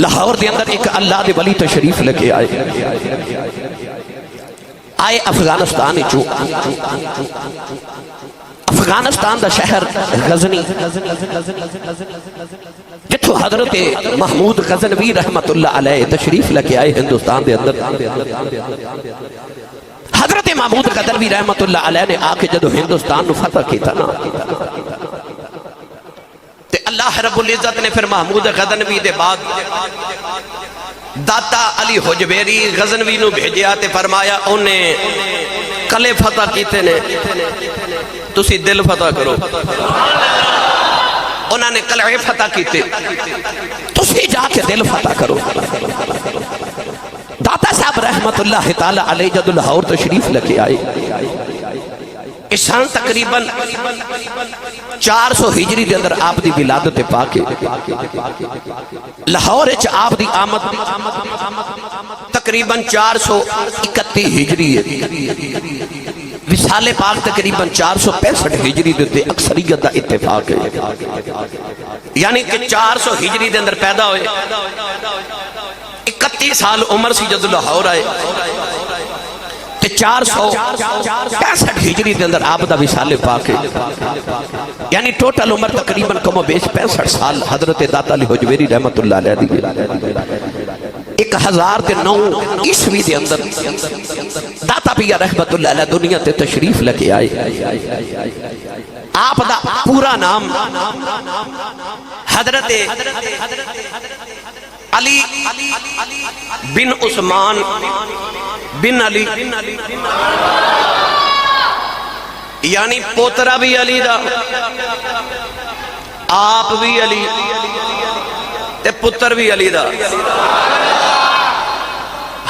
لاہور دے اندر ایک اللہ دے ولی تشریف لگے آئے افغانستان چو افغانستان دا شہر غزنی جتھو حضرت محمود غزنوی رحمت اللہ علیہ تشریف لگے آئے ہندوستان دے اندر حضرت محمود غزنوی رحمت اللہ علیہ نے آکے جدو ہندوستان نو فتح کیتا نا تے اللہ رب العزت نے پھر محمود غزنوی دے بعد داتا علی حجویری غزنوی نو بھیجیا تے فرمایا انہیں کلے فتح کیتے نے تسی دل فتح کرو انہوں نے قلعے فتح کیتے تسی جا کے دل فتح کرو داتا صاحب رحمت اللہ تعالی علیہ جد لاہور تشریف لگے آئے اس سال تقریباً 400 ہجری دے اندر آپ دی ولادت پاکے لاہور اچھ آپ دی آمد تقریباً 431 ہجری ہے وصال پاک تقریباً 465 ہجری دے اکثریت دا اتفاق ہے یعنی کہ 400 ہجری دے اندر پیدا ہوئے 31 سال عمر سی جد لاہور آئے تے 465 ہجری دے اندر آپ دا وصال پاک ہے یعنی ٹوٹل عمر تقریباً کم و بیش 65 سال حضرت داتا علی حجویری رحمت اللہ علیہ دی 1009 عیسوی دے اندر داتا پیا رحمت اللہ علیہ دنیا تے تشریف لگے آئے آپ دا پورا نام حضرت علی بن عثمان بن علی یعنی پوترہ بھی علی دا آپ بھی علی تے پتر بھی علی دا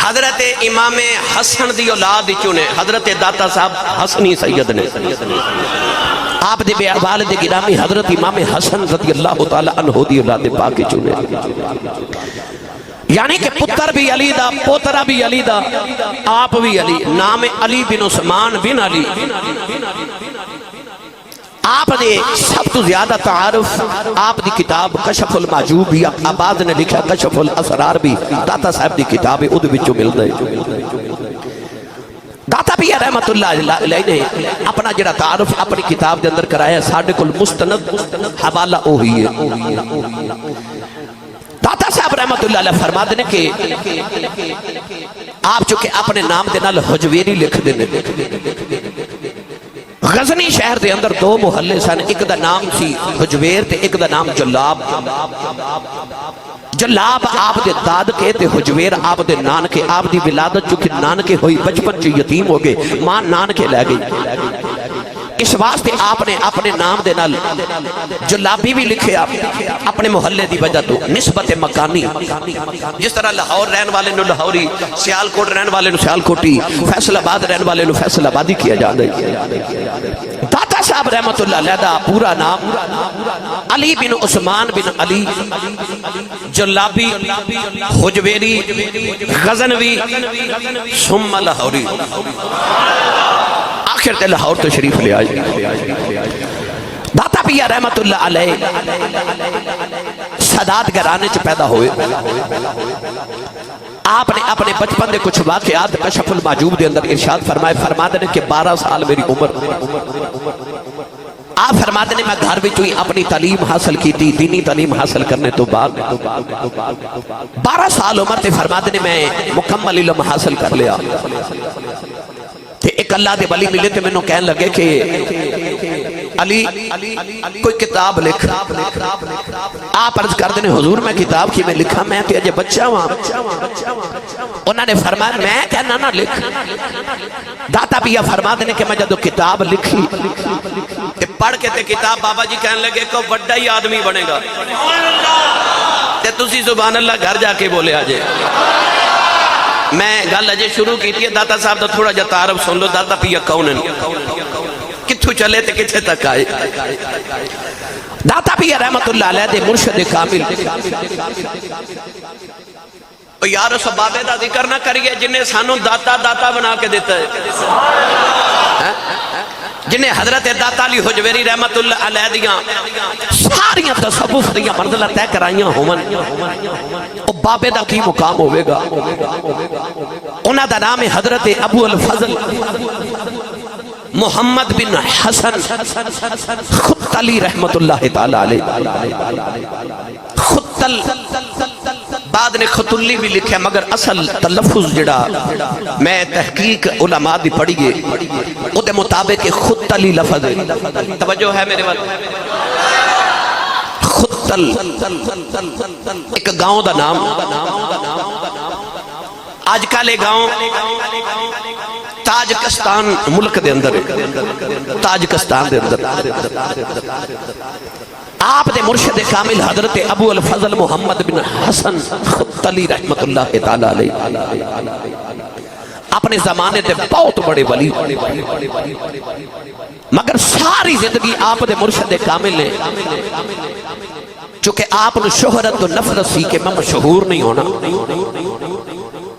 حضرت امام حسن دی اولاد چنے حضرت داتا صاحب حسنی سید نے آپ دے والد گرامی حضرت امام حسن رضی اللہ تعالی عنہ دی اولاد پاک چنے یعنی کہ پتر بھی علی دا پوترہ بھی علی دا آپ بھی علی نام علی بن عثمان بن علی آپ نے سب تو زیادہ تعارف آپ دی کتاب کشف المعجوب بھی آباد نے لکھا کشف الاسرار بھی داتا صاحب دی کتاب ادھ بچو مل دے داتا بھی رحمت اللہ علیہ نے اپنا جڑا تعارف اپنی کتاب دے اندر کرایا ساڑھے کل مستند حوالہ اوہی ہے داتا صاحب رحمت اللہ علیہ فرما دینے کہ آپ چونکہ اپنے نام دے نال حجویری لکھ دینے غزنی شہر دے اندر دو محلے سن ایک دا نام سی حجویر تے ایک دا نام جلاب جلاب آپ دے داد کے تے حجویر آپ دے نان کے آپ دی ولادت چونکہ نان کے ہوئی بچپن چی یتیم ہو گئے ماں نان کے لے گئی اس واسطے آپ نے اپنے نام دے نال جلابی بھی لکھے اپنے محلے دی وجہ تو نسبت مکانی جس طرح لاہور رہن والے نو لاہوری سیالکوٹ رہن والے نو سیالکوٹی فیصل آباد رہن والے نو فیصل آبادی کیا جا رہی داتا صاحب رحمت اللہ علیہ دا پورا نام علی بن عثمان بن علی جلابی حجویری غزنوی ثم لاہوری آخر تے لاہور تشریف لے آئے داتا پیا رحمت اللہ علیہ سادات گرانے چ پیدا ہوئے آپ نے اپنے بچپن دے کچھ واقعات کشف المعجوب دے اندر ارشاد فرمائے فرما دینے کہ 12 سال میری عمر آپ فرما دینے میں گھر بھی چوئی اپنی تعلیم حاصل کی تھی دینی تعلیم حاصل کرنے تو بعد 12 سال عمر تے فرما دینے میں مکمل علم حاصل کر لیا ایک اللہ دے ولی ملے تے میں نو کہنے لگے کہ علی کوئی کتاب لکھ آپ عرض کر دینے حضور میں کتاب کی میں لکھا میں تے اجے بچہ وہاں انہوں نے فرمایا میں کہنا نہ لکھ داتا پیا فرما دینے کہ میں جدو کتاب لکھی تے پڑھ کے تے کتاب بابا جی کہنے لگے کہ بڑا ہی آدمی بنے گا تے تسی سبحان اللہ گھر جا کے بولے آجے میں گل اجے شروع کی تھی داتا صاحب دا تھوڑا جا تعارف سن لو داتا پیا کونن کتھو چلے تے کتھے تک آئے داتا پیا رحمت اللہ علیہ دے مرشد کامل یار اس بابے دا ذکر نہ کریے جنہیں سانو داتا داتا بنا کے دیتا ہے جنہیں حضرت داتا علی حجویری رحمت اللہ علیہ دیاں ساریاں تصوف دیاں منزلہ طے کرائیاں ہومن او بابے دا کی مقام ہوئے گا انہاں دا نام حضرت ابو الفضل محمد بن حسن خطلی رحمت اللہ تعالی علیہ خطل بعد نے خطلی بھی لکھے مگر اصل تلفظ جڑا میں تحقیق علماء دی پڑھی گے او دے مطابق خطلی لفظ ہے توجہ ہے میرے وقت خطل ایک گاؤں دا نام آج کالے گاؤں تاجکستان ملک دے اندر تاجکستان دے اندر آپ دے مرشد کامل حضرت ابو الفضل محمد بن حسن خطلی رحمت اللہ تعالی علیہ اپنے زمانے دے بہت بڑے ولی مگر ساری زندگی آپ دے مرشد کامل نے چونکہ آپ نے شہرت و نفرت سی کہ میں مشہور نہیں ہونا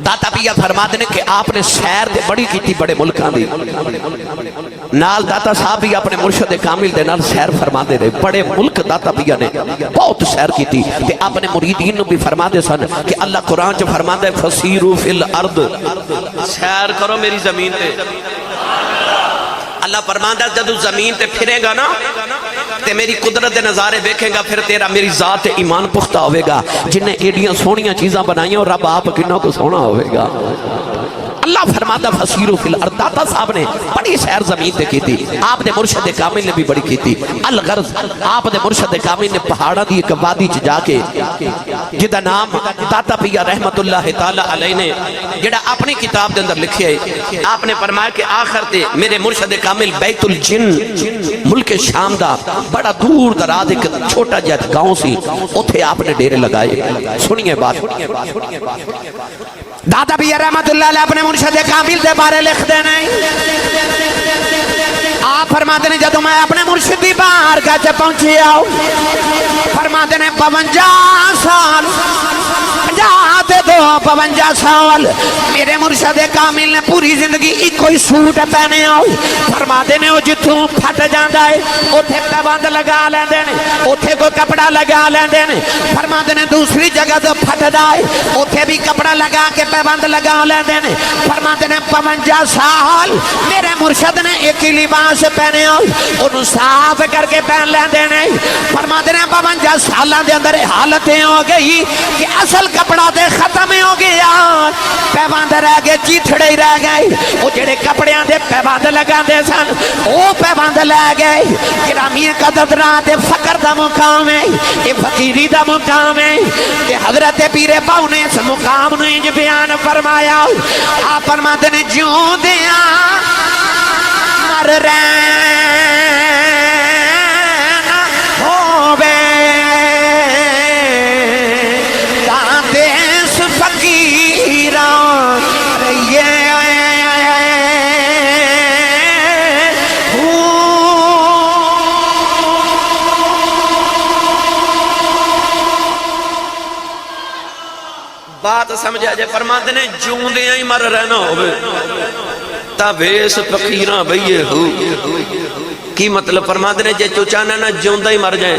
داتا پیا فرما دینے کہ آپ نے سیر دے بڑی کیتی بڑے ملکان دی نال داتا صاحب بھی اپنے مرشد کامل دے نال سیر فرما دے رہے بڑے ملک داتا پیا نے بہت سیر کیتی تے اپنے مریدین نو بھی فرما دے سن کہ اللہ قرآن جو فرما دے فسیرو فی الارض سیر کرو میری زمین تے اللہ فرماندہ جدو زمین تے پھرے گا نا تے میری قدرت دے نظارے دیکھیں گا پھر تیرا میری ذات ایمان پختہ ہوئے گا جنہیں ایڈیاں سونیاں چیزاں بنائیں اور رب آپ کنوں کو سونا ہوئے گا اللہ فرماتا فسیرو فی الارض داتا صاحب نے بڑی سیر زمین تے کی تھی آپ نے مرشد کامل نے بھی بڑی کی تھی الغرض آپ نے مرشد کامل نے پہاڑا دی ایک وادی چ جا کے جدا نام داتا پیا رحمت اللہ تعالی علیہ نے جڑا اپنی کتاب دے اندر لکھے آپ نے فرمایا کہ آخر تے میرے مرشد کامل بیت الجن ملک شام دا بڑا دور دراز ایک چھوٹا جہا گاؤں سی اتھے آپ نے ڈیرے لگائے سنیے بات داتا پیا رحمت اللہ علیہ اپنے مرشد کامل دے بارے لکھ دینے آپ فرماتے ہیں جدو میں اپنے مرشدی بارگاہ چے پہنچی آؤ فرماتے ہیں 52 سال 52 سال میرے مرشد کامل نے پوری زندگی ایک کوئی سوٹ پہنے آؤ فرماتے ہیں جتوں پھٹ جاندہ ہے اتھے پابند لگا لیں دینے اتھے کوئی کپڑا لگا لیں دینے فرماتے ہیں دوسری جگہ تو پھٹ جائے اتھے بھی کپڑا لگا کے پابند لگا لیں دینے فرماتے ہیں 52 سال میرے مرشد نے ایک ہی لباس پہنے آؤ انہوں صاف کر کے پہن لیں دینے فرماتے ہیں 52 سالہ دے اندر حالتیں ہو گئی کہ اصل کپڑا دے ختم ہو گیا پیباند رہ گئے چیتھڑے ہی رہ گئے وہ جڑے کپڑیاں دے پیباند لگا دے سن وہ پیباند لے گئے گرامی قدرات فقر دا مقام ہے یہ فقیری دا مقام ہے کہ حضرت پیر باؤ نے اس مقام نے انج بیان فرمایا آپ فرماتے نے جوں دیا مر رہنا ہووے بات سمجھا جائے فرماتے ہیں جون دیاں ہی مر رہنا ہوئے تا ویس فقیران بھئیے ہو کی مطلب فرماتے ہیں جے چوچانا نا جون ہی مر جائیں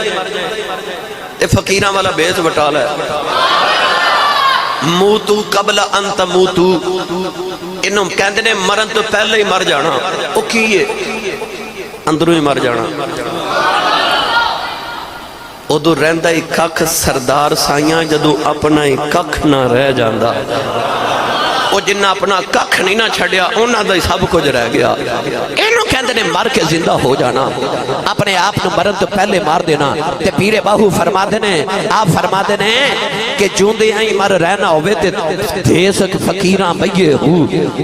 تے فقیران والا بیس بٹالا ہے موتو قبل انت موتو انہوں کہندے نے مرن تو پہلے ہی مر جانا وہ کیے اندروں ہی مر جانا ادو رہندہ ہی ککھ سردار سائیاں جدو اپنا ہی ککھ نہ رہ جاندہ وہ جنہ اپنا ککھ نہیں نہ چھڑیا انہاں دا ہی سب کچھ رہ گیا انہوں کہندے نے مر کے زندہ ہو جانا اپنے آپ نو مرن تو پہلے مار دینا تے پیر باہو فرما دینے آپ فرما دینے کہ جوندے ہی مر رہنا ہوئے تے دیسک فقیران بھئیے ہو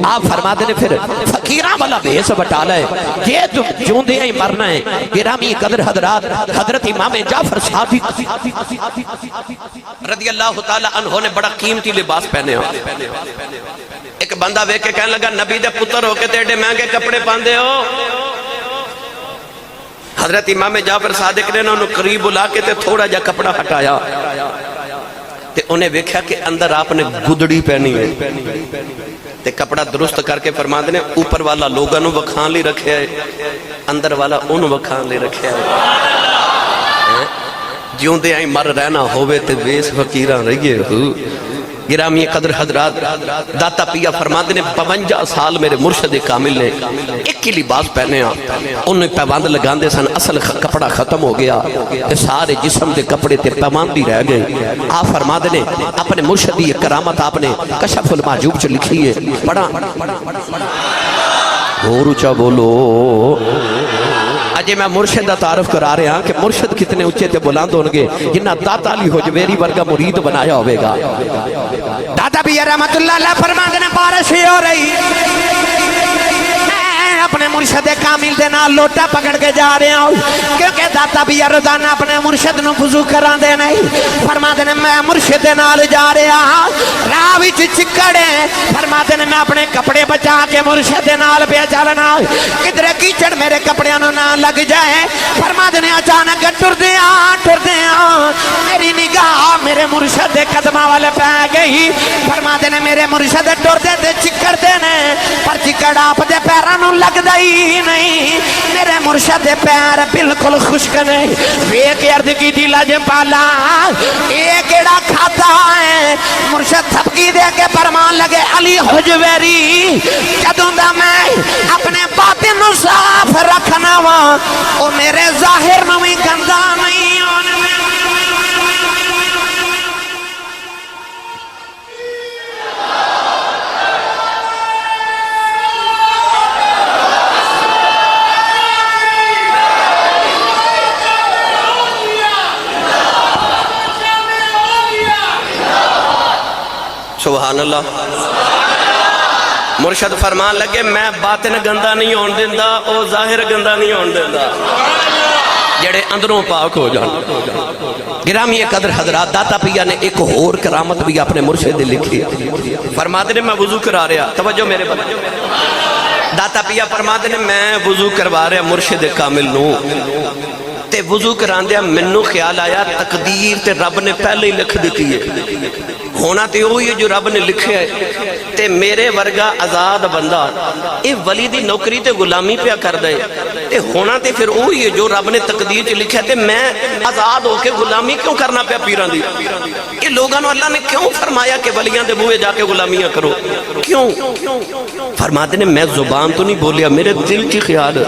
آپ فرما دینے پھر فقیران والا بیس بٹا لائے یہ تو جوندے ہی مرنا ہے گرامی قدر حضرات حضرت امام جعفر صادق رضی اللہ تعالیٰ عنہ نے بڑا قیمتی لباس پہنے ہو ایک بندہ وے کے کہنے لگا نبی دے پتر ہو کے تیڑے مہنگے کپڑے پاندے ہو حضرت امام جعفر صادق نے انہوں قریب بلا کے تے تھوڑا جا کپڑا ہٹایا تے انہیں ویکھا کہ اندر آپ نے گدڑی پہنی ہے تے کپڑا درست کر کے فرما دینے اوپر والا لوگاں نو وکھان لی رکھے ہے اندر والا ان وکھان لے رکھے ہیں جیوں دے آئیں مر رہنا ہوئے تے بیس فقیران رہیے ہو گرامی قدر حضرات داتا پیا فرماندے نے 52 سال میرے مرشد کامل نے ایک ہی لباس پہنے انہیں پیواند لگاندے سن اصل کپڑا ختم ہو گیا سارے جسم دے کپڑے تے پیواندی رہ گئے آپ فرماندے نے اپنے مرشدی کرامت آپ نے کشف المحجوب چ لکھی ہے پڑھا اور اچھا بولو اجے میں مرشد دا تعارف کرا رہے ہیں کہ مرشد کتنے اچھے تے بلند ہونگے جنہ داتا علی حجویری ورگا مرید بنایا ہوئے گا داتا بھی رحمت اللہ علیہ فرماندے نے بارش ہی ہو رہی اپنے مرشد کامل دے نال لوٹا پکڑ کے جا رہے ہیں کیونکہ داتا بھی روزانہ اپنے مرشد نو وضو کران دے نہیں فرماتے نے میں مرشد دے نال جا رہا ہوں راہ وچ چکڑے فرماتے نے میں اپنے کپڑے بچا کے مرشد دے نال پہ چلنا کدھر کیچڑ میرے کپڑیاں نو نہ لگ جائے فرماتے نے اچانک ٹر دے میری نگاہ میرے مرشد دے قدماں والے پہ گئی فرماتے نے میرے مرشد ٹر دے تے چکڑ دے نے پر چکڑ آپ دے پیراں نو لگ ہی نہیں میرے مرشد پیر بالکل خشک نہیں ایک عرض کی دلا جے پالا ایک ایڑا کھاتا ہے مرشد تھپکی دے کے فرمان لگے علی حجویری جدوں دا میں اپنے باطن نو صاف رکھنا وا او میرے ظاہر نو بھی گندا نہیں ہونے سبحان اللہ مرشد فرمان لگے میں باطن گندہ نہیں ہون دیندہ او ظاہر گندہ نہیں ہون دیندہ جڑے اندروں پاک ہو جان گرامی قدر حضرات داتا پیا نے ایک اور کرامت بھی اپنے مرشد لکھی فرماتے نے میں وضو کرا رہا توجہ میرے بلے داتا پیا فرماتے نے میں وضو کروا رہا مرشد کامل نو تے وضو کران دیا منو خیال آیا تقدیر تے رب نے پہلے ہی لکھ دیتی ہے ہونا تے ہوئی ہے جو رب نے لکھے ہے تے میرے ورگا آزاد بندہ اے ولی دی نوکری تے غلامی پہ کر دے تے ہونا تے پھر ہوئی ہے جو رب نے تقدیر تے لکھے تے میں آزاد ہو کے غلامی کیوں کرنا پہ پیران دی یہ لوگاں نو اللہ نے کیوں فرمایا کہ ولیاں دے بوئے جا کے غلامیاں کرو کیوں فرماتے نے میں زبان تو نہیں بولیا میرے دل کی خیال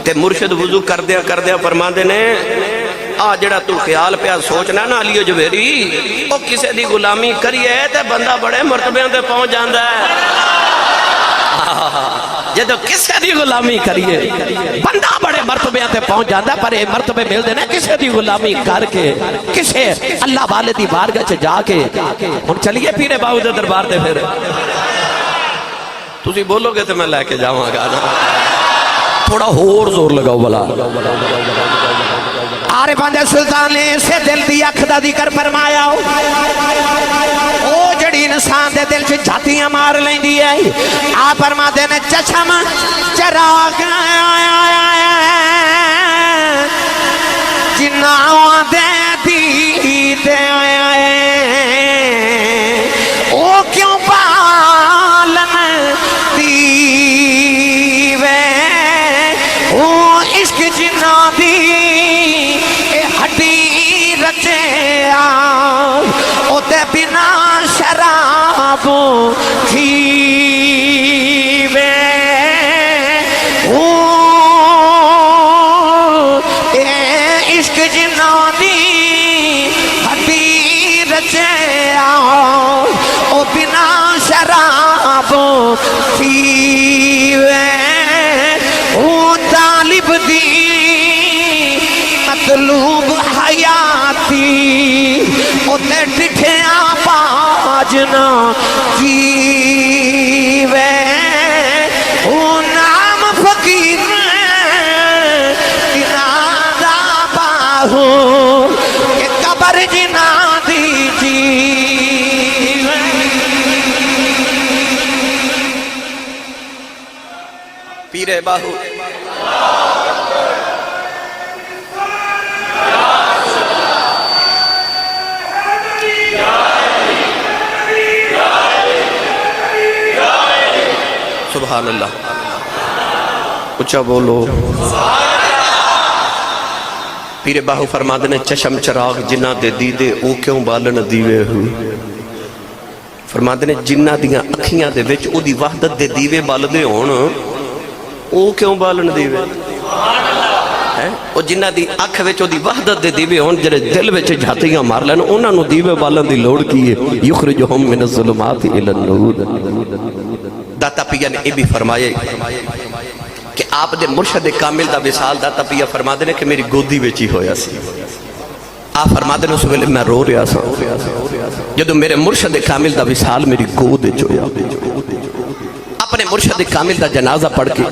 تے مرشد وضو کر دیا فرماتے نے آ جڑا تو خیال پہ سوچنا نا علی حجویری او کسے دی غلامی کریے تے بندہ بڑے مرتبے تے پہنچ جاندا ہے جدو کسے دی غلامی کریے بندہ بڑے مرتبے تے پہنچ جاندا پر اے مرتبے مل دے نا کسے دی غلامی کر کے کسے اللہ والے دی بارگاہ چ جا کے ہن چلیے پیرے باو دے دربار تے پھر تسی بولو گے تے میں لے کے جاواں گا تھوڑا اور زور لگاؤ بلا آرے باندے سلطان نے سے دل دی اکھ دا ذکر فرمایا او جڑی انسان دے دل چ جھاتیاں مار لیندی ہے آ فرماتے نے چشم چراغ جناواں دے دیتے او کیوں پالن دیوے او عشق جنا دی او تے بنا شراب جیوے اے عشق جنا دی ہڈی رچے او بنا شراب جیوے او طالب دی مطلوب حیاتی او تے ڈٹھیاں باجنا جیوے او نام فقیر انادا باہو کہ قبر جنا دی جیوے پیرے باہو سبحان اللہ اچھا بولو. پیر باہو فرماتے نے چشم چراغ جنہ دے دیدے او کیوں بالن دیوے ہوئی. فرماتے نے جنہ دیاں اکھیاں دے وچ او دی وحدت دے دیوے بال دے ہون او کیوں بالن دیوے. او جنہ دی اکھ وچ او دی وحدت دے دیوے ہون جڑے دل وچ جھاتیاں مار لین انہاں نو دیوے بالن دی لوڑ کی ہے. یخرجہم من الظلمات الی النور. داتا پیا نے یہ بھی فرمایا کہ آپ دے مرشد کامل دا وصال داتا پیا فرما دینے کہ میری گودی ویچی ہویا سی. آپ فرما دینے اس ویلے میں رو رہا سا جدو میرے مرشد کامل دا وصال میری گود ہویا. اپنے مرشد کامل دا جنازہ پڑھ کے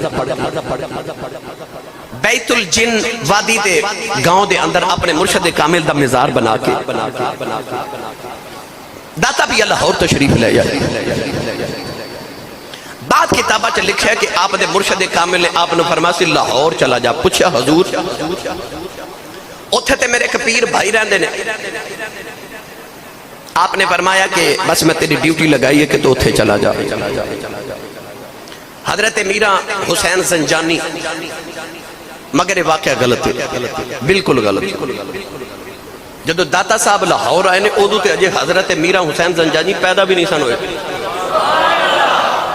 بیت الجن وادی دے گاؤں دے اندر اپنے مرشد کامل دا مزار بنا کے داتا پیا لاہور تشریف لے جائے. بعد کتابہ چا لکھا ہے کہ آپ دے مرشد کامل نے آپ نے فرمایا سی لاہور چلا جا. پوچھا حضور اتھے تے میرے ایک پیر بھائی رہندے نے. آپ نے فرمایا کہ بس میں تیری ڈیوٹی لگائی ہے کہ تو اتھے چلا جا. حضرت میرا حسین زنجانی مگر یہ واقعہ غلط ہے, بالکل غلط ہے. جدو داتا صاحب لاہور آئے نے ادو تے اجے حضرت میرا حسین زنجانی پیدا بھی نہیں سن ہوئے.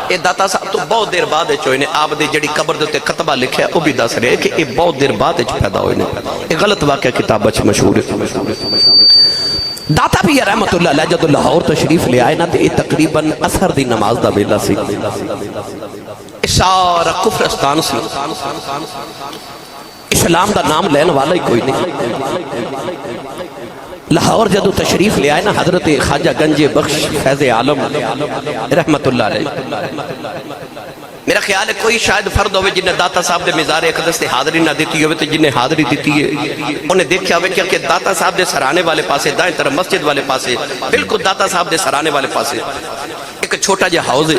اے داتا صاحب تو بہت دیر بعد چوئے نے آپ دے جڑی قبر دے خطبہ لکھے وہ بھی دس رہے کہ اے بہت دیر بعد پیدا ہوئے نے. اے غلط واقعہ کتاب اچھ مشہور ہے. داتا بھی رحمت اللہ علیہ جدو لاہور تشریف لے آئے نا تے اے تقریباً اثر دی نماز دا بیلا سی. اے سارا کفرستان سی. اسلام دا نام لین والا ہی کوئی نہیں. لاہور جدو تشریف لے آئے نا حضرت خواجہ گنج بخش فیض عالم رحمت اللہ علیہ. میرا خیال ہے کوئی شاید فرد ہوئے جنہیں داتا صاحب دے مزار اقدس تے حاضری نہ دیتی ہوئے تے جنہیں حاضری دیتی ہے انہیں دیکھا ہوئے کہ داتا صاحب دے سرانے والے پاسے دائیں طرف مسجد والے پاسے بالکل داتا صاحب دے سرانے والے پاسے ایک چھوٹا جا ہاؤز ہے.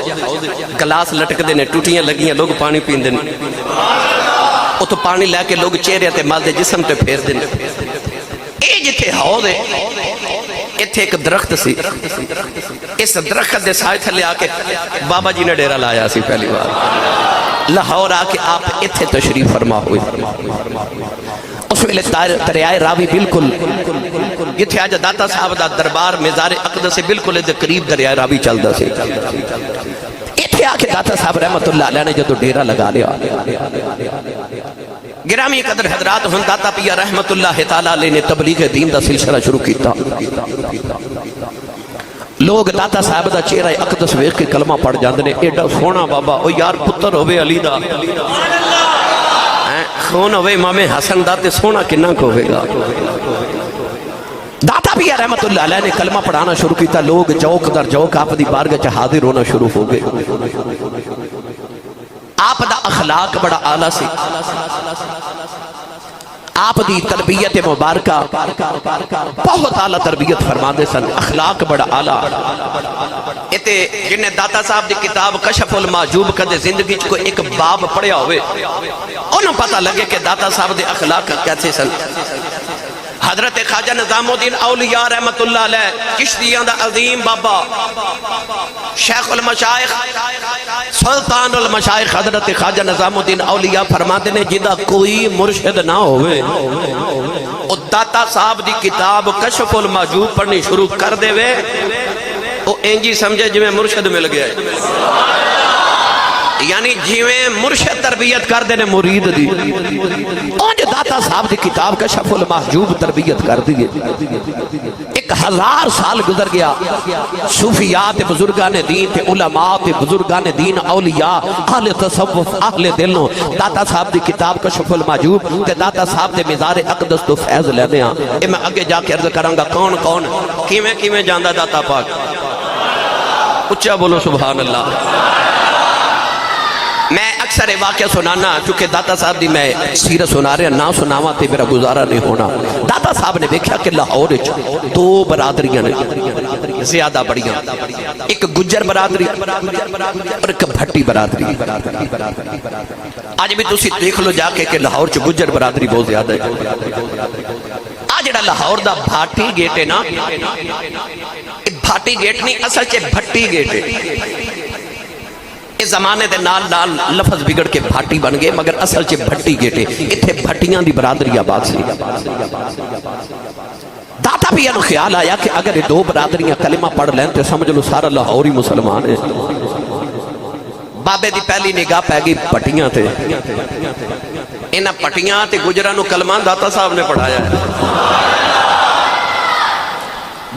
گلاس لٹک دینے ٹوٹیاں لگیاں لوگ پانی پین دینے وہ تو پانی لے کے لوگ چہرے تے مال دے جسم تے پھیر دینے. اے جتھے ہاؤز ہے اتھے ایک درخت سی. اس درخت دے سائے تھلے آکے بابا جی نے ڈیرہ لایا سی پہلی بار. لاہور آکے آپ اتھے تشریف فرما ہوئے. اس ویلے دریائے راوی بالکل جتھے آج داتا صاحب دا دربار مزار اقدس سے بالکل قریب دریائے راوی چل دا سی. اتھے آکے داتا صاحب رحمت اللہ علیہ نے جدو ڈیرہ لگا لیا. گرامی قدر حضرات ہن داتا پیا رحمت اللہ تعالیٰ علیہ نے تبلیغ دین دا سلسلہ شروع کیتا. لوگ داتا صاحب دا چہرہ اقدس ویکھ کے کلمہ پڑھ جاندے نے ایڈا سونا بابا او یار پتر ہوئے علی دا خون ہوئے امام حسن دا تے سونا کنہ کو ہوئے گا. داتا بھی رحمت اللہ علیہ نے کلمہ پڑھانا شروع کیتا. لوگ جوک در جوک آپ دی بارگاہ چ حاضر ہونا شروع ہو گئے. آپ دا اخلاق بڑا اعلیٰ سی. آپ دی تربیت مبارکہ بہت اعلیٰ تربیت فرما دے سن. اخلاق بڑا اعلیٰ. اتے جنہیں داتا صاحب دی کتاب کشف المعجوب کدے زندگی کو ایک باب پڑھیا ہوئے انہوں پتہ لگے کہ داتا صاحب دے اخلاق کیسے سن. حضرت خواجہ نظام الدین اولیاء رحمت اللہ علیہ چشتیاں دا عظیم بابا شیخ المشائخ سلطان المشائخ حضرت خواجہ نظام الدین اولیاء فرماتے نے جدہ کوئی مرشد نہ ہوئے او داتا صاحب دی کتاب کشف المعجوب پڑھنی شروع کر دے وے او انجی سمجھے جو میں مرشد مل گیا ہے. یعنی جیویں مرشد تربیت کر دینے مرید دی اونج داتا صاحب دی کتاب کشف المحجوب تربیت کر دیئے. 1000 سال گزر گیا. صوفیات بزرگان دین تے علماء تے بزرگان دین اولیاء اہل تصوف اہل دلوں داتا صاحب دی کتاب کشف المحجوب تے داتا صاحب دے مزار اقدس تو فیض لے دیا. اے میں اگے جا کے عرض کرانگا کون کون کیویں جاندہ داتا پاک. اچھا بولو سبحان اللہ. میں اکثر واقعہ سنانا چونکہ داتا صاحب دی میں سیرت سنا رہے ہیں نہ سناوا تے میرا گزارا نہیں ہونا. داتا صاحب نے دیکھا کہ لاہور 2 برادریاں نے زیادہ بڑیاں. ایک گجر برادری اور ایک بھٹی برادری. آج بھی تسی دیکھ لو جا کے کہ لاہور چ گجر برادری بہت زیادہ ہے. آج جڑا لاہور دا بھاٹی گیٹ ہے نا بھاٹی گیٹ نہیں اصل چ بھٹی گیٹ ہے. اس زمانے دے نال نال لفظ بگڑ کے بھاٹی بن گئے مگر اصل چ بھٹی گیٹے اتھے بھٹیاں دی برادری آباد سی داتا بھی انہوں خیال آیا کہ اگر یہ دو برادریاں کلمہ پڑھ لیں تو سمجھ لو سارا لاہوری مسلمان ہے بابے دی پہلی نگاہ پہ گئی پٹیاں تھے انہاں پٹیاں تے گجرانو کلمہ داتا صاحب نے پڑھایا ہے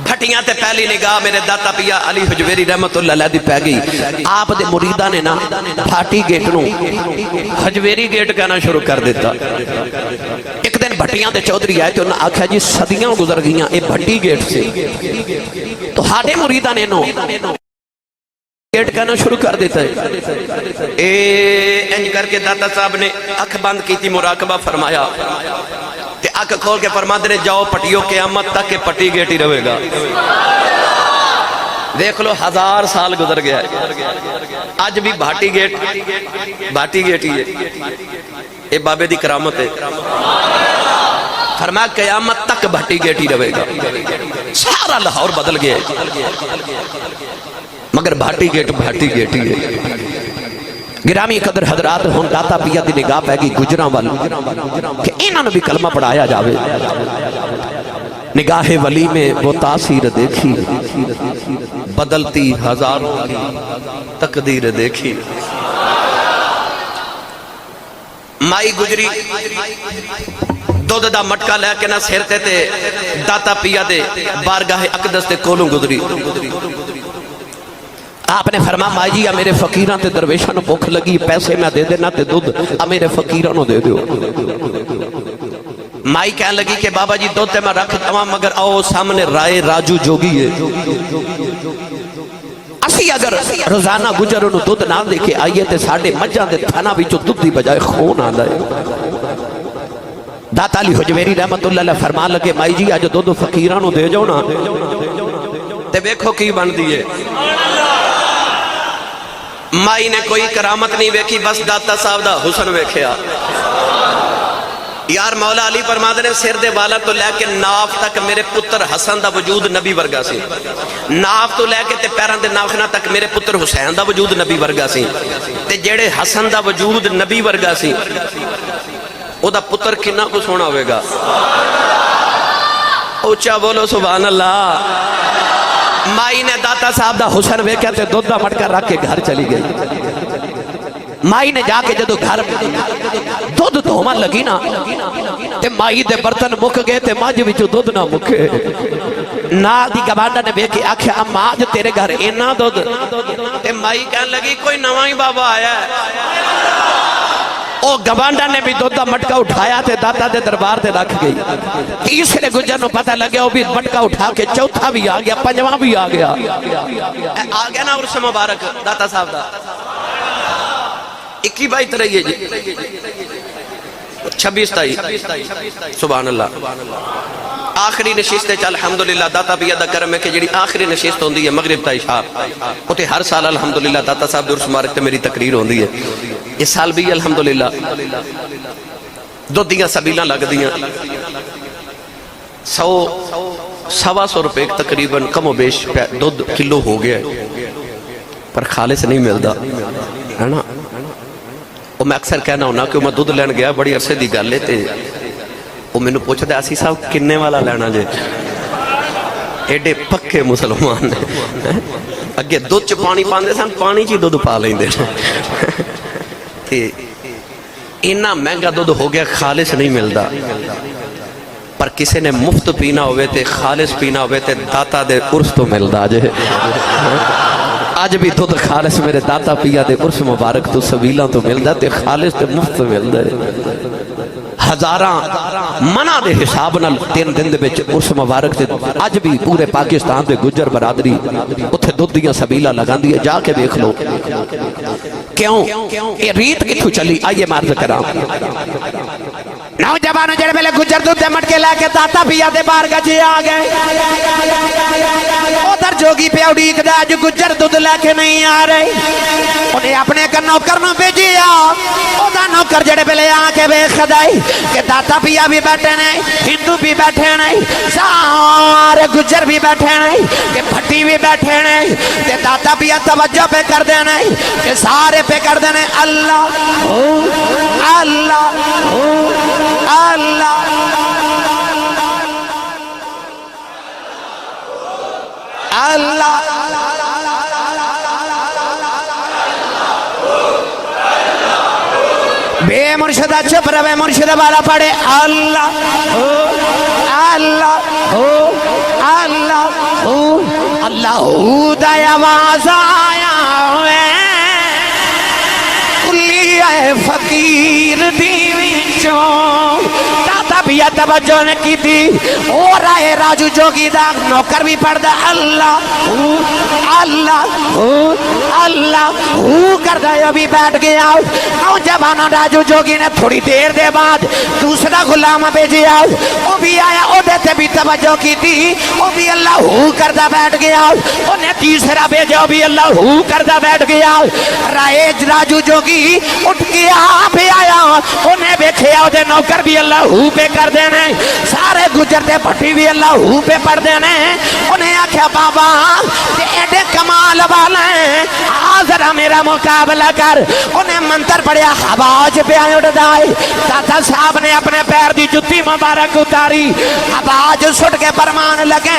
بھٹیاں تے پہلی نگاہ میرے داتا پیا علی حجویری رحمت اللہ علیہ دی پہ گئی آپ دے مریدہ نے نا بھاٹی گیٹ نو حجویری گیٹ کہنا شروع کر دیتا ایک دن بھٹیاں دے چودری آئے تو انہوں نے آکھا جی صدیاں گزر گئیاں اے بھٹی گیٹ سے تو ہاڑے مریدہ نے نو گیٹ کہنا شروع کر دیتا ہے انج کر کے داتا صاحب نے اکھ بند کی تھی مراقبہ فرمایا تے اکھ کھول کے فرماتے نے جاؤ پٹیوں قیامت تک کہ پٹی گیٹ ہی رہے گا دیکھ لو 1000 سال گزر گیا ہے آج بھی بھاٹی گیٹ ہی ہے اے بابے دی کرامت ہے فرمایا قیامت تک بھاٹی گیٹ ہی رہے گا سارا لاہور بدل گیا ہے مگر بھاٹی گیٹ ہی ہے گرامی قدر حضرات ہون داتا پیا دی نگاہ پہ گئی گجران وال کہ انہوں نے بھی کلمہ پڑھایا جاوے نگاہ ولی میں وہ تاثیر دیکھی بدلتی ہزاروں کی تقدیر دیکھی مائی گجری دودھ دا مٹکا لے کے نہ سیرتے تے داتا پیا دے بارگاہ اقدس تے کولوں گزری آپ نے فرمایا مائی جی میرے فقیران تے درویشان بھوک لگی پیسے میں دے دینا تے دودھ میرے فقیران دے دیو مائی کہنے لگی کہ بابا جی دودھ تے میں رکھتا ہوں مگر آؤ سامنے رائے راجو جوگی ہے اسی اگر روزانہ گجر انہوں دودھ نہ دے کے آئیے تے ساڑھے مجھان دے تھانا بھی جو دودھ دی بجائے خون آ دائے داتا علی حجویری رحمت اللہ علیہ فرمان لگے مائی جی آج دودھ فقیرانوں دے جاؤ نا تے بیکھو کی بن دیئے مائی نے کوئی کرامت نہیں ویکھی بس داتا صاحب دا حسن ویکھیا یار مولا علی فرماتے نے سر دے والا تو لے کے ناف تک میرے پتر حسن دا وجود نبی ورگا سی ناف تو لے کے تے پیران دے ناخنا تک میرے پتر حسین دا وجود نبی ورگا سی تے جیڑے حسن دا وجود نبی ورگا سی او دا پتر کنا کو سونا ہوئے گا اوچا بولو سبحان اللہ مائی نے داتا صاحب دا حسن ویکھیا تے دودھ دا مٹکا رکھ کے گھر چلی گئی مائی نے جا کے جدو گھر دودھ دھوما لگی نا تے مائی دے برتن مک گئے تے ماج وچوں دودھ نہ مکے نال دی گوانڈا نے ویکھے آکھیا اما اج تیرے گھر اینا دودھ تے مائی کہن لگی کوئی نواں ہی بابا آیا ہے او گوانڈا نے بھی دودھ دا مٹکا اٹھایا تے داتا دے دربار تے رکھ گئی تیسرے گجر نو پتہ لگیا وہ بھی مٹکا اٹھا کے چوتھا بھی آ گیا پنجواں بھی آ گیا نا عرص مبارک داتا صاحب دا 21 بائی ترہی ہے جی 26 تائی سبحان اللہ آخری نشست چا الحمدللہ داتا بھی ادا کرم ہے کہ جڑی آخری نشست ہوندی ہے مغرب تا عشاء اتے ہر سال الحمدللہ داتا صاحب درس مبارک تے میری تقریر ہوندی ہے اس سال بھی الحمدللہ دو دیاں سبیلاں لگ دیاں 100 روپے تقریباً کم و بیش دودھ کلو ہو گیا پر خالص نہیں ملدا ہے نا وہ میں اکثر کہنا ہونا کہ میں دودھ لین گیا بڑی عرصے دی گل لے تے وہ میں نے پوچھا تھا اسی صاحب کنے والا لینا جے ایڈے پکے مسلمان نے اگے دودھ چ پانی پاندے سن پانی چ دودھ پا لیندے تے اتنا مہنگا دودھ ہو گیا خالص نہیں ملدا پر کسی نے مفت پینا ہوئے تے خالص پینا ہوئے تے داتا دے عرص تو ملدا جے آج بھی دودھ خالص میرے داتا پیا دے عرص مبارک تو سبیلاں تو ملدا تے خالص تے مفت تو ملدا ہے ہزاراں منع دے حساب نال 3 دن دے وچ عرص مبارک تے اج بھی پورے پاکستان دے گجر برادری اوتھے دودھ دیاں سبیلاں لگاندی ہے جا کے دیکھ لو کیوں یہ ریت کتھوں چلی آئیے میں عرض کراں نوجوانوں جڑے ویلے گجر دودھ مٹ کے لے کے داتا پیا دے بار گجے آ گئے ادھر جوگی پہ اڑیک دا جو گجر دودھ لے کے نہیں آ رہے انہیں اپنے کا نوکر نو بھیجیا اودا نوکر جڑے ویلے آ کے ویکھ دائی کہ داتا پیا بھی بیٹھے نہیں ہندو بھی بیٹھے نہیں سارے گجر بھی بیٹھے نہیں کہ پھٹی بھی بیٹھے نہیں کہ داتا پیا توجہ پہ کر دے نہیں کہ سارے پہ کر دے نہیں اللہ اللہ اللہ اللہ بے مرشدہ چپ رہے مرشدہ والا پڑھے اللہ اللہ اللہ اللہ دا آواز آیا کلی اے فقیر دیوی چون داتا بھی توجہ نے کی تھی اور آئے راجو جوگی دا نوکر بھی پڑھ دا اللہ اللہ اللہ کر دا یہ بھی بیٹھ گیا نوجوانہ راجو جوگی نے تھوڑی دیر دے بعد دوسرا غلام بھیجیا وہ بھی آیا وہ دیتے بھی توجہ کی تھی وہ بھی اللہ کر دا بیٹھ گیا انہیں تیسرا بھیجا وہ بھی اللہ کر دا بیٹھ گیا رائے راجو جوگی اٹھ گیا بھی آیا انہیں بیٹھے آؤ دے نوکر بھی اللہ پہ کر دینے سارے گجر دے پٹی بھی اللہ پہ پڑھ دینے انہیں آکھیا بابا کہ ایڈے کمال والے آذرہ میرا مقابلہ کر انہیں منتر پڑھیا حواج پہ آئے اٹھ دائی داتا صاحب نے اپنے پیر دی جتی مبارک اتاری حواج سٹ کے فرمان لگے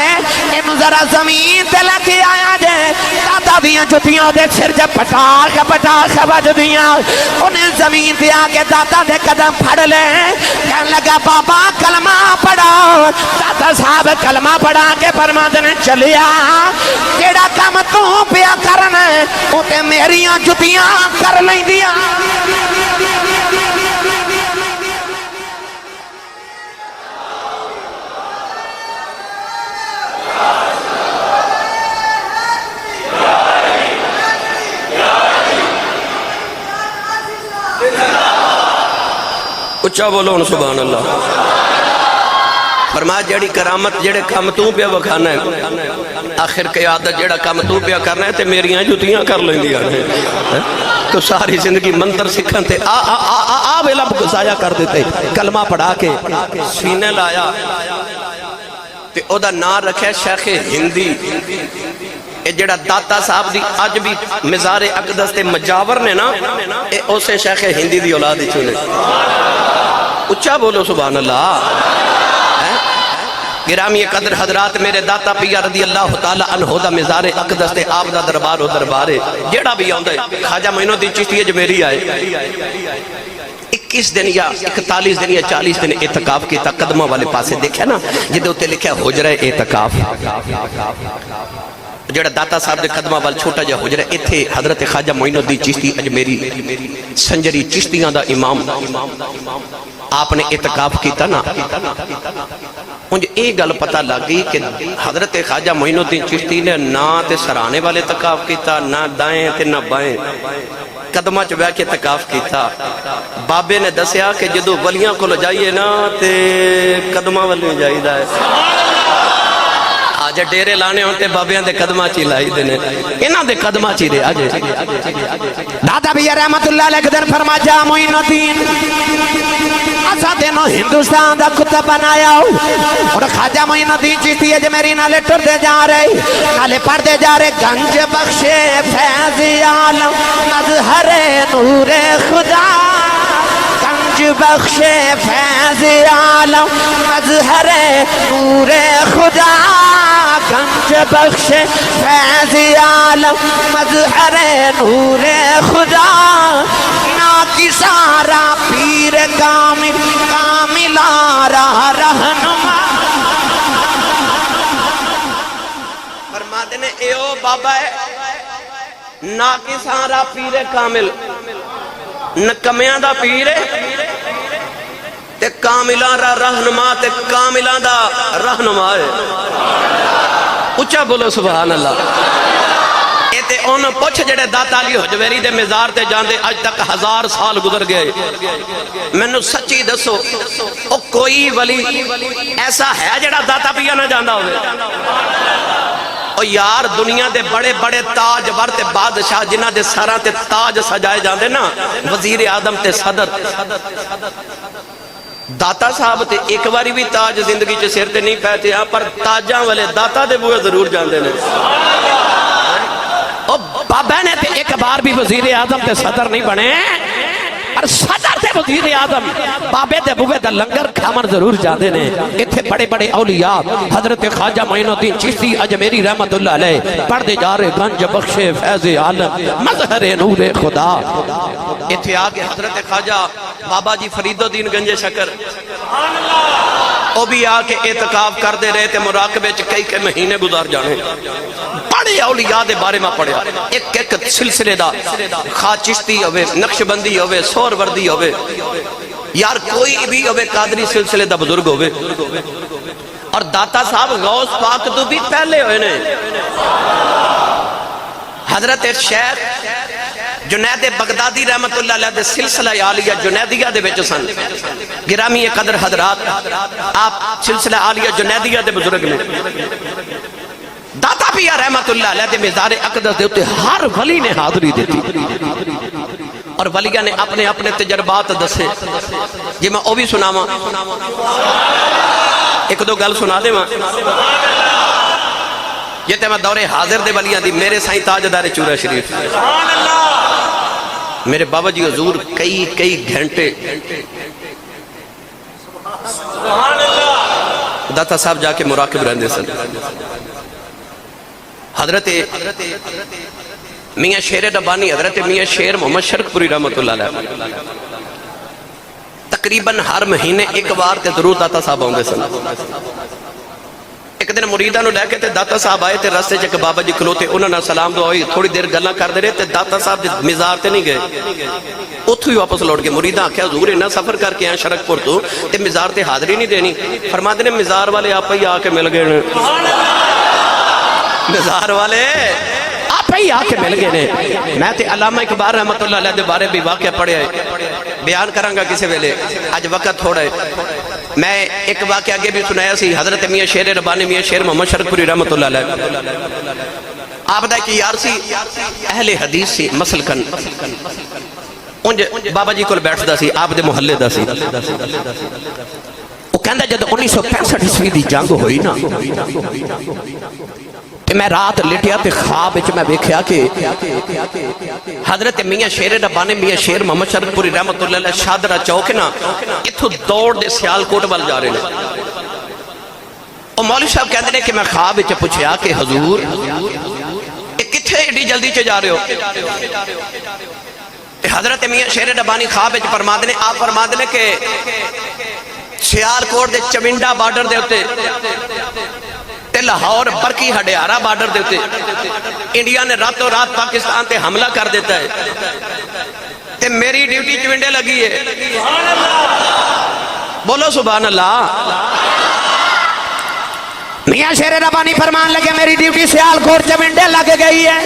انہوں ذرا زمین تے لگی آیا جے داتا دیاں جتیاں دے سر جب پٹاک بج دیاں انہیں زمین تے آگے داتا دے قدم پھڑ لے کہنے لگا بابا کلمہ پڑھا داتا صاحب کلمہ پڑھا کے فرمانے چلیا کیڑا کام تو پیا کرنا ہے وہ تے میریاں جتیاں کر لیں دیا اچھا بولو سبحان اللہ فرمایا جڑی کرامت جڑے کام تو پہ وکھانا ہے آخر قیادت جڑا کام تو پہ کرنا ہے تے میریاں جتیاں کر لیں دیا تو ساری زندگی منتر سکھن تے ویلا ضائع کر دیتے کلمہ پڑھا کے سینے لایا تے او دا نام رکھے شیخ ہندی اے جڑا داتا صاحب دی اج بھی مزار اقدس تے مجاور نے نا اے اسے شیخ ہندی دی اولاد ہی چنے اچھا بولو سبحان اللہ گرامی قدر حضرات میرے داتا پیا رضی اللہ تعالی عنہ دا مزار اقدس تے آپ دا دربار ہو دربارے جیڑا بھی آؤں دے خواجہ معین الدین چشتی ہے جو میری آئے 21 دن یا 41 دن یا 40 دن اعتکاف کی تا قدمہ والے پاسے دیکھا نا جدے ہوتے لکھا حجرہ اعتکاف جڑا داتا صاحب دے قدمہ وال چھوٹا جا حجرہ اتھے حضرت خواجہ معین الدین چشتی اجمیری سنجری چشتیاں دا امام آپ نے اعتکاف کیتا نا مجھے ایک گل پتہ لگ گئی کہ حضرت خواجہ معین الدین چشتی نے نہ تے سرانے والے اعتکاف کیتا نہ دائیں تے نہ بائیں قدمہ چ بیٹھ کے اعتکاف کیتا بابے نے دسیا کہ جدو ولیاں کو جائیے نا تے قدمہ ولیاں جائیدا ہے آج ڈیرے لانے ہوتے بابیاں دے قدمہ چی لائی دینے انہاں دے قدمہ چی دے آجے دادا بھی رحمت اللہ علیہ قدر فرما جا معین الدین اسا دینوں ہندوستان دا کتب بنایا ہو اور خواجہ معین الدین چشتی ہے جو میری نالے ٹر دے جا رہے نالے پڑھ دے جا رہے گنج بخش فیض عالم مظہر نور خدا گنج بخش فیض عالم مظہر نور خدا گنج بخش فیض عالم مظہر نور خدا نا کی سارا پیر کامل کامل آرہ رہنما فرما دینے اے او بابا ہے نا کی سارا پیر کامل نکمیاں دا پیر تے کاملان را رہنما تے کاملان دا رہنما ہے اچھا بولو سبحان اللہ اے تے ان پوچھ جڑے داتا علی حجویری دے مزار تے جاندے اج تک 1000 سال گزر گئے میں نو سچی دسو او کوئی ولی ایسا ہے جڑا داتا پیا نہ جاندا ہوئے او یار دنیا دے بڑے بڑے تاج ورتے بادشاہ جنہ دے سراں تے تاج سجائے جاندے نا وزیر اعظم تے صدر داتا صاحب تے ایک باری بھی تاج زندگی چ سر تے نہیں پہتے ہاں پر تاجاں والے داتا دے بوئے ضرور جاندے نے او بابا نے تے ایک بار بھی وزیر اعظم تے صدر نہیں بنے اور صدر تے وزیر اعظم بابے دے بوئے دا لنگر کھامن ضرور جاندے نے اتھے بڑے بڑے اولیاء حضرت خواجہ معین الدین چشتی اجمیری رحمت اللہ علیہ پڑھ دے جا رہے گنج بخش فیض عالم مظہر نور خدا اتھے آگے حضرت خواجہ بابا جی فرید الدین گنج شکر او بھی آکے اعتقاف کر دے رہے تھے مراقبے چ کئی مہینے گزار جانے بڑے اولیاء دے بارے میں پڑھیا ایک ایک سلسلے دا خواہ چشتی ہوئے نقشبندی ہوئے سور وردی ہوئے یار کوئی بھی ہوئے قادری سلسلے دا بزرگ ہوئے اور داتا صاحب غوث پاک تو بھی پہلے ہوئے نے حضرت شیخ جنید بغدادی رحمت اللہ علیہ دے سلسلہ عالیہ جنیدیہ دے بیچ سن گرامی قدر حضرات آپ سلسلہ عالیہ جنیدیہ دے بزرگ نے داتا پیا رحمت اللہ علیہ دے مزار اقدس دے ہوتے ہر ولی نے حاضری دیتی اور ولیہ نے اپنے اپنے تجربات دسے جی میں او بھی سنا ماں ایک دو گل سنا دے ماں یہ تے میں دور حاضر دے ولیہ دی میرے سائیں تاجدار چورہ شریف میرے بابا جی حضور کئی گھنٹے داتا صاحب جا کے مراقب رہنے سن حضرت میاں شیر ربانی حضرت میاں شیر محمد شرک پوری رحمت اللہ علیہ تقریباً ہر مہینے ایک بار تے ضرور داتا صاحب آؤں گے سن ایک دن مریدہ نو لے کے تے داتا صاحب آئے تے رستے چک بابا جی کھلوتے انہوں نے سلام دعا ہوئی تھوڑی دیر گلہ کر دے رہے تے داتا صاحب مزار تے نہیں گئے اتھو ہی واپس لوٹ گئے مریدہ آکھیا حضور انہا سفر کر کے آئیں شرک پور تو تے مزار تے حاضری نہیں دینی فرما دینے مزار والے آپ ہی آکے مل گئے مزار والے آپ ہی آکے مل گئے نے میں تے علامہ اقبال رحمت اللہ علیہ دے بارے بھی واقعہ پڑھے آئے بیان کرانگا کسے ویلے آج وقت تھوڑا ہے میں ایک واقعہ آگے بھی سنایا سی حضرت میاں شیر ربانی میاں شیر محمد شرک پوری رحمت اللہ علیہ آپ دا کی یار سی اہل حدیث سی مسلکن انج بابا جی کل بیٹھ دا سی آپ دے محلے دا سی وہ کہندہ جد 1965 عیسوی دی جنگ ہوئی نا کہ میں رات لٹیا تے خواب وچ میں دیکھیا کہ حضرت میاں شیر ربانی میاں شیر محمد شرک پوری رحمت اللہ علیہ شادرہ چوک نا اتھو دوڑ دے سیال کوٹ وال جا رہے ہیں اور مولوی صاحب کہندے نے کہ میں خواب وچ پوچھیا کہ حضور کتھے ایڈی جلدی چ جا رہے ہو حضرت میاں شیر ربانی خواب وچ فرما دے نے آپ فرما دے نے کہ سیال کوٹ دے چمنڈا بارڈر دے ہوتے تے لاہور برکی ہڈیارہ بارڈر دیتے انڈیا نے راتوں رات پاکستان تے حملہ کر دیتا ہے تے میری ڈیوٹی چونڈے لگی ہے بولو سبحان اللہ میاں شیر ربانی فرمان لگے میری ڈیوٹی سیال کوٹ چونڈے لگ گئی ہے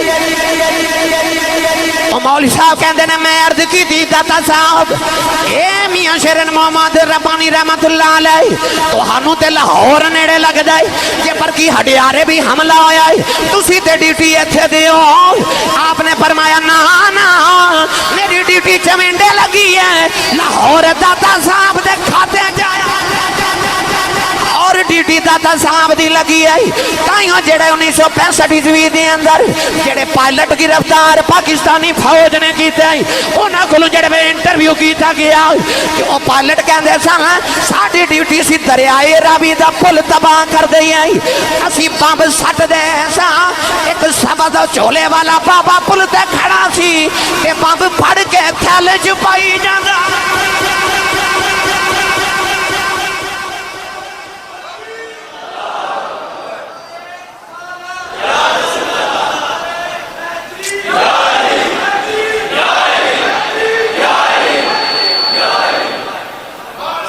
اور مولی صاحب کہندے نے میں عرض کی تھی داتا صاحب اے میاں شیر محمد ربانی رحمت اللہ علیہ تو ہانو تے لاہور نیڑے لگ جائے یہ برکی ہڈیارے بھی حملہ ہویا ہے تسی تے ڈیوٹی ایتھے دیو آپ نے فرمایا نا میری ڈیوٹی چونڈے لگی ہے لاہور داتا صاحب دے کھاتے جایا اور ڈیوٹی داتا صاحب دی لگی ہے تائیوں جڑے 1965 عیسوی دے اندر جڑے پائلٹ گرفتار پاکستانی فوج نے کیتے ہیں انہاں کولوں جڑے میں انٹرویو کیتا گیا کہ او پائلٹ کہندے سن ساڈی ڈیوٹی سی دریائے راوی دا پل تباہ کر دئی ہے اسی بمب سٹ دے سا ایک سبز چولے والا بابا پل تے کھڑا سی کہ بمب پھڑ کے تھیلے چ پائی جاندا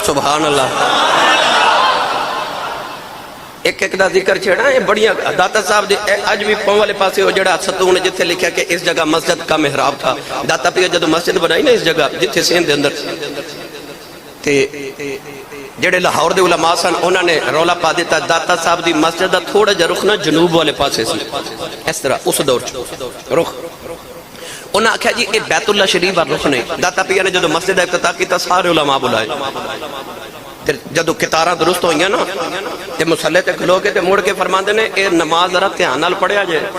سبحان اللہ ایک ایک ایک دا ذکر چھڑا ہے بڑیاں داتا صاحب اج بھی پاؤں والے پاسے ہو جڑا ستون جتھے لکھا کہ اس جگہ مسجد کا محراب تھا داتا پیا جدو مسجد بنائی نا اس جگہ جتھے سین دے اندر تے جڑے لاہور دے علماء سن انہوں نے رولا پا دیتا داتا صاحب دی مسجد دا تھوڑا جا رخ نا جنوب والے پاسے سی اس طرح اس دور رخ انہوں نے کہا جی یہ بیت اللہ شریف اور رخ نہیں داتا پیا نے جدو مسجد افتتاح کیتا سارے علماء بلائے جدو کتاراں درست ہوئیاں نا تے مسلح تے کھلو کے تے موڑ کے فرماندے نے اے نماز ذرا دھیان نال پڑھیا جائے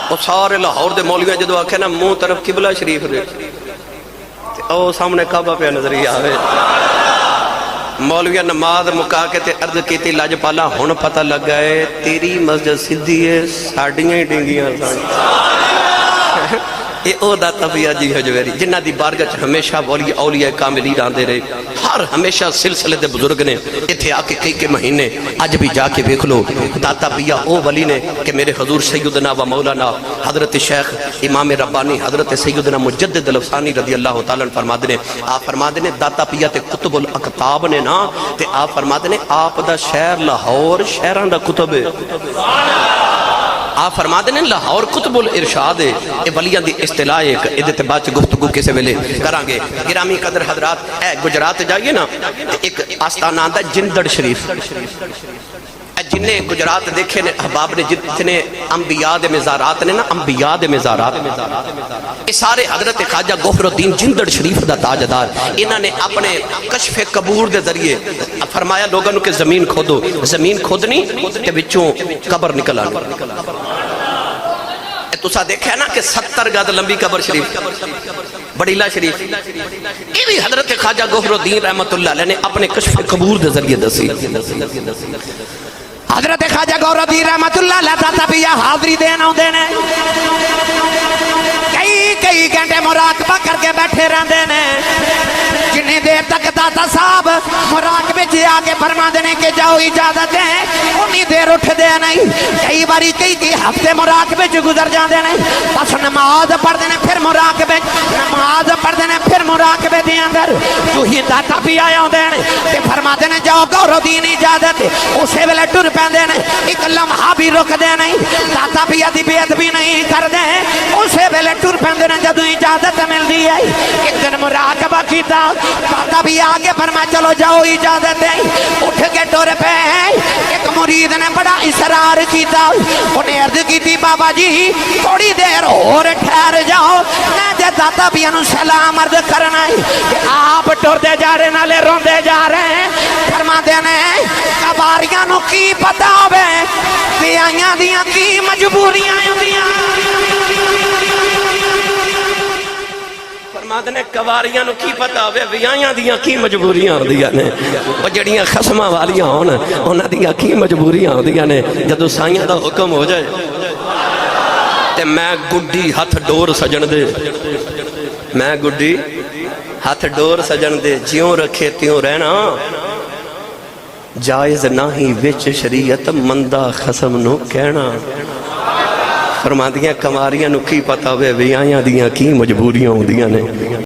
وہ سارے لاہور دے مولویاں جدو آکھے نا منہ طرف قبلہ شریف دے او سامنے کعبہ پہ نظری آوے مولویاں نماز مکا کے تے عرض کیتی لاج پالا ہن پتہ لگ گئے تیری مسجد سدھی ہے ساڈیاں ہی ڈنگیاں سن اے او داتا پیا جی حجویری جنہ دی بارگاہ ہمیشہ ولی اولیاء کاملی راندے رہے ہر ہمیشہ سلسلے دے بزرگ نے اتھے آکے کئی کے مہینے آج بھی جا کے دیکھ لو داتا پیا او ولی نے کہ میرے حضور سیدنا و مولانا حضرت شیخ امام ربانی حضرت سیدنا مجدد الافسانی رضی اللہ تعالیٰ فرماد نے آپ فرماد نے داتا پیا تے کتب الاکتاب نے نا تے آپ فرماد نے آپ دا شہر لاہور شہران دا کتب ہے آپ فرما دینے لاہور کتب الارشاد ہے اے ولیاں دی اصطلاح ایک ادھتے بات گفتگو کسے ویلے کرانگے گرامی قدر حضرات اے گجرات جائیے نا ایک آستانہ آندہ جندڑ شریف جنہیں گجرات دیکھے نے احباب نے جتنے انبیاء دے مزارات نے نا انبیاء دے مزارات اس سارے حضرت خواجہ غفر الدین جندڑ شریف دا تاجدار انہوں نے اپنے کشف قبور دے ذریعے فرمایا لوگوں کے زمین کھودو زمین کھودنی تے بچوں قبر نکل آنی تو سا دیکھا ہے نا کہ 70 گز لمبی قبر شریف بڑیلہ شریف یہ بھی حضرت خواجہ غفر الدین رحمت اللہ علیہ نے اپنے کشف قبور دے ذریعے دسی حضرت خواجہ غفر الدین رحمت اللہ علیہ داتا پیا حاضری دینا ہوں دینے کئی گھنٹے مراقبہ کر کے بیٹھے رہنے نے جنہیں دیر تک داتا صاحب مراقبے جی آگے فرما دینے کے جاؤ اجازت ہے انہی دیر اٹھ دے نہیں کئی باری کئی ہفتے مراقبے جو گزر جان دے نہیں بس نماز پڑھ دینے پھر مراقبے نماز پڑھ دینے پھر مراقبے دے اندر جو ہی داتا بھی آیا ہوں دینے کہ فرما دینے جاؤ غفر الدین اجازت اسے ویلے ٹر پہن دینے ایک لمحہ بھی رک دے نہیں داتا بھی ادھی بیعت بھی نہیں کر دے اسے ویلے ٹر پہن دینے جدو اجازت مل دی ہے ایک دن مراقبہ کیتا داتا بھی آگے فرما چلو جاؤ اجازت ہے اٹھ کے ٹور پہ ایک مرید نے بڑا اصرار کیتا انہیں عرض کی تھی بابا جی تھوڑی دیر اور ٹھہر جاؤ میں جے داتا بھی انہوں سلام عرض کرنا ہے کہ آپ ٹور دے جا رہے نالے رون دے جا رہے ہیں فرما دینے کباریاں نو کی پتا ہوئے بیائیاں دیاں کی مجبوریاں دیاں فرمادنے کواریاں نو کی پتا ہوئے ویائیاں دیاں کی مجبوریاں ہو دیا نے وہ جڑیاں خسمہ والیاں ہونا انہاں دیاں کی مجبوریاں ہو دیا نے جدو سائیاں دا حکم ہو جائے تے میں گڈی ہاتھ ڈور سجن دے میں گڈی ہاتھ ڈور سجن دے جیوں رکھے تیوں رہنا جائز نہ ہی وچ شریعت مندہ خسم نو کہنا فرما دیاں کماریاں نو کی پتا ہوئے ویائیاں دیاں کی مجبوریاں ہوں دیاں نے